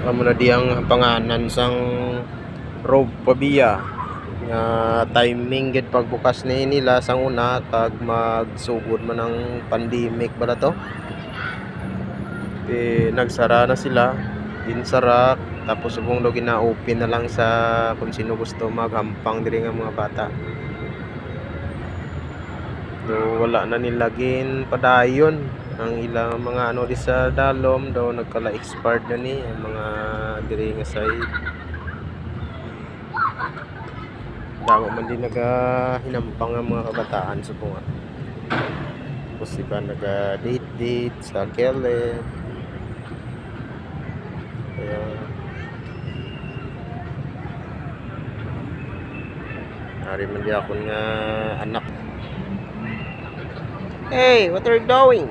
amo na diyang panganan sang Rob Pabia nga timing gid pagbukas ni nila sang una kag magsugod man ang pandemic bala to. Nagsara na sila, ginsara tapos subong do gina-open na lang sa kung sino gusto maghampang diri nga mga bata. So wala na nilagin padayon ang ilang mga ano di sa dalom daw nagkala expired na ni ang mga diri nga side. Damo man din hinampang ang mga kabataan subong. Tapos iba naga-date sa Kellen. Kaya ari man di akong nga anak. Hey, what are you doing?